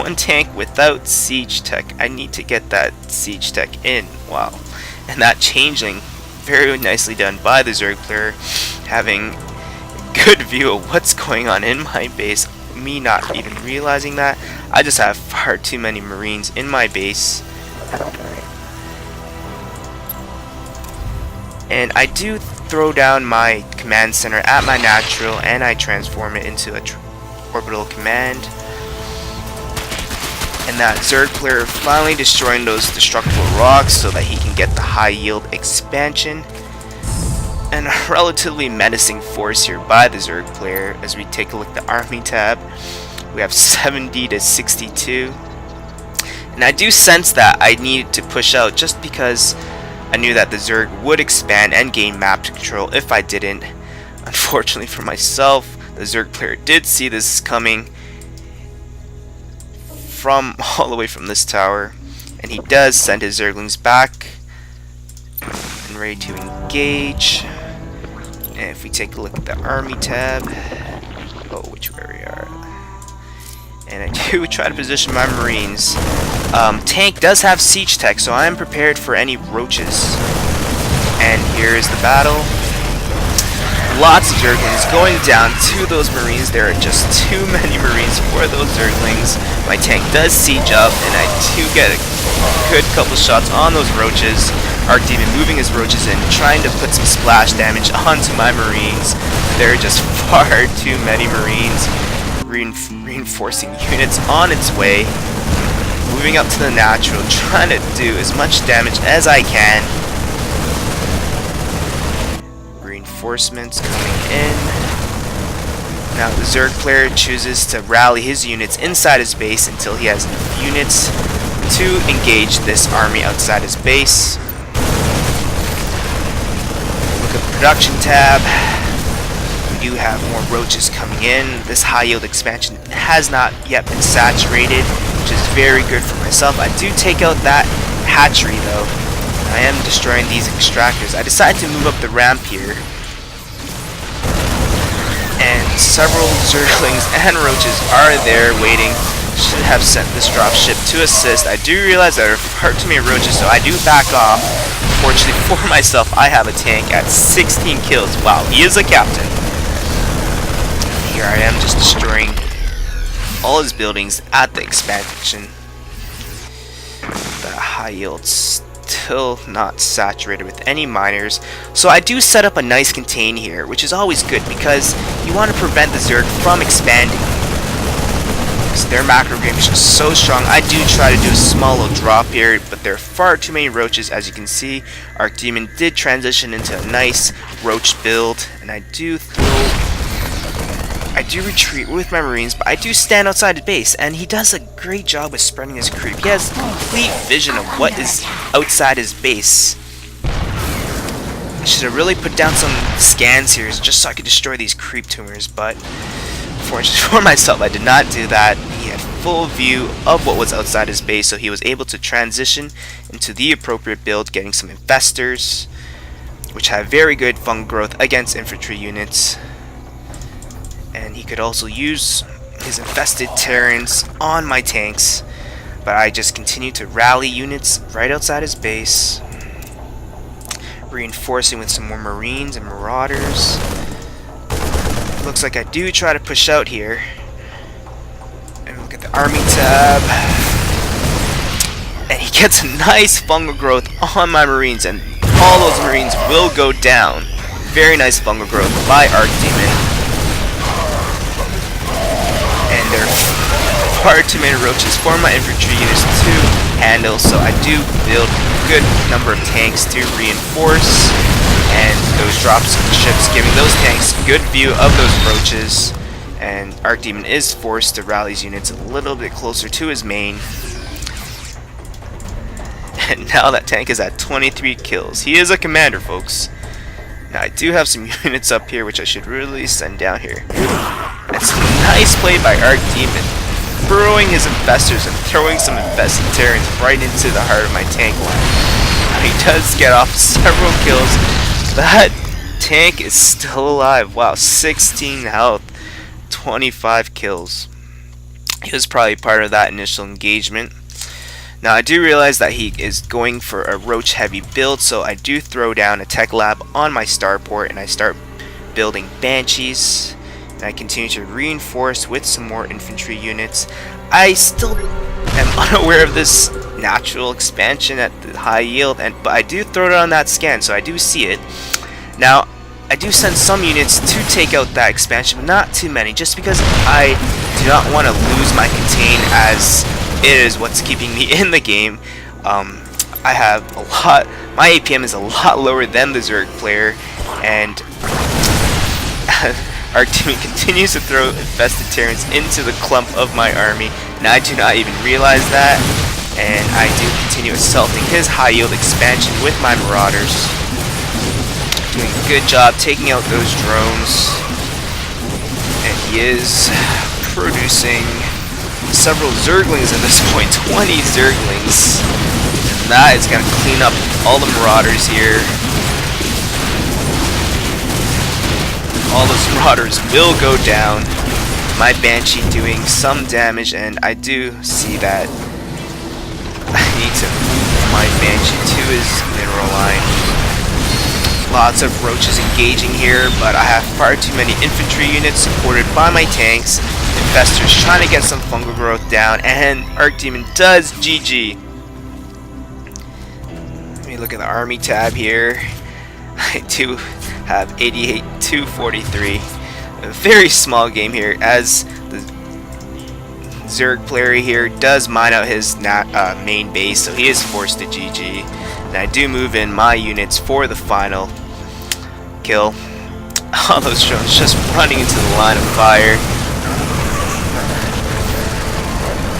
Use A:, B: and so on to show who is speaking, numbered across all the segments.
A: one tank without siege tech. I need to get that siege tech in. Wow. And that changeling, very nicely done by the Zerg player, having a good view of what's going on in my base, me not even realizing that. I just have far too many Marines in my base. And I do throw down my command center at my natural, and I transform it into a orbital command. And that Zerg player finally destroying those destructible rocks so that he can get the high yield expansion. And a relatively menacing force here by the Zerg player. As we take a look at the army tab, we have 70 to 62. And I do sense that I needed to push out just because I knew that the Zerg would expand and gain map control if I didn't. Unfortunately for myself, the Zerg player did see this coming from all the way from this tower, and he does send his Zerglings back and ready to engage. And if we take a look at the army tab, which way we are, and I do try to position my Marines. Tank does have siege tech, so I am prepared for any roaches. And here is the battle. Lots of Zerglings going down to those Marines. There are just too many Marines for those Zerglings. My tank does siege up, and I do get a good couple shots on those roaches. Archdemon moving his roaches in, trying to put some splash damage onto my Marines. There are just far too many Marines. Reinforcing units on its way. Moving up to the natural, trying to do as much damage as I can. Reinforcements coming in. Now the Zerg player chooses to rally his units inside his base until he has enough units to engage this army outside his base. Look at the production tab. We do have more roaches coming in. This high yield expansion has not yet been saturated, which is very good for myself. I do take out that hatchery though. I am destroying these extractors. I decided to move up the ramp here, and several Zerglings and roaches are there waiting. Should have sent this dropship to assist. I do realize there are far too many roaches, so I do back off. Fortunately for myself, I have a tank at 16 kills. Wow, he is a captain. Here I am just destroying all his buildings at the expansion. The high yield still not saturated with any miners, so I do set up a nice contain here, which is always good because you want to prevent the Zerg from expanding. So their macro game is just so strong. I do try to do a small little drop here, but there are far too many roaches. As you can see, Archaemon did transition into a nice roach build, and I do retreat with my Marines, but I do stand outside the base, and he does a great job with spreading his creep. He has complete vision of what is outside his base. I should have really put down some scans here just so I could destroy these creep tumors, but unfortunately for myself, I did not do that. He had full view of what was outside his base, so he was able to transition into the appropriate build, getting some infestors, which have very good fungal growth against infantry units. And he could also use his infested Terrans on my tanks, but I just continue to rally units right outside his base, reinforcing with some more Marines and Marauders. Looks like I do try to push out here. And look at the army tab, and he gets a nice fungal growth on my Marines, and all those Marines will go down. Very nice fungal growth by Archaemon. And there are far too many roaches for my infantry units to handle, so I do build a good number of tanks to reinforce, and those drops of the ships giving those tanks good view of those roaches, and Archaemon is forced to rally his units a little bit closer to his main. And now that tank is at 23 kills. He is a commander, folks. Now I do have some units up here which I should really send down here. That's a nice play by Archaemon, burrowing his infestors and throwing some infested Terrans right into the heart of my tank line. Now he does get off several kills. That tank is still alive. Wow, 16 health, 25 kills. He was probably part of that initial engagement. Now I do realize that he is going for a roach heavy build, so I do throw down a tech lab on my starport and I start building banshees, and I continue to reinforce with some more infantry units. I still am unaware of this natural expansion at the high yield, but I do throw it on that scan, so I do see it. Now I do send some units to take out that expansion, but not too many, just because I do not want to lose my contain, as it is what's keeping me in the game. I have a lot, my APM is a lot lower than the Zerg player, and Archaemon continues to throw infested Terrans into the clump of my army, and I do not even realize that, and I do continue assaulting his high yield expansion with my marauders. Doing a good job taking out those drones, and he is producing several Zerglings at this point, 20 Zerglings, and that is going to clean up all the marauders here. All those marauders will go down. My Banshee doing some damage, and I do see that I need to move my Banshee to his mineral line. Lots of roaches engaging here, but I have far too many infantry units supported by my tanks. Infestors trying to get some fungal growth down, and Archaemon does GG. Let me look at the army tab here. I do have 88 to 43. A very small game here, as the Zerg player here does mine out his main base, so he is forced to GG. And I do move in my units for the final kill. All those drones just running into the line of fire.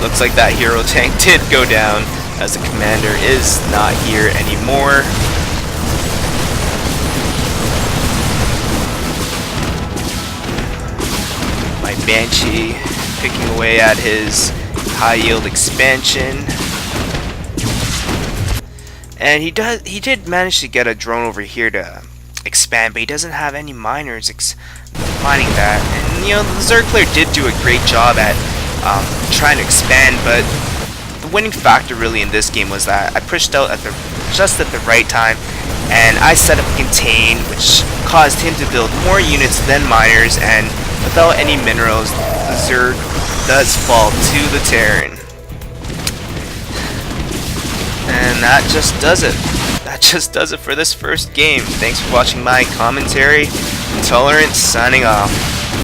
A: Looks like that hero tank did go down, as the commander is not here anymore. My Banshee picking away at his high yield expansion. And he did manage to get a drone over here to expand, but he doesn't have any miners mining that. And you know, the Zerg player did do a great job at trying to expand, but the winning factor really in this game was that I pushed out just at the right time, and I set up a contain, which caused him to build more units than miners, and without any minerals, the Zerg does fall to the Terran. And that just does it. That just does it for this first game. Thanks for watching my commentary. 1ntolerant signing off.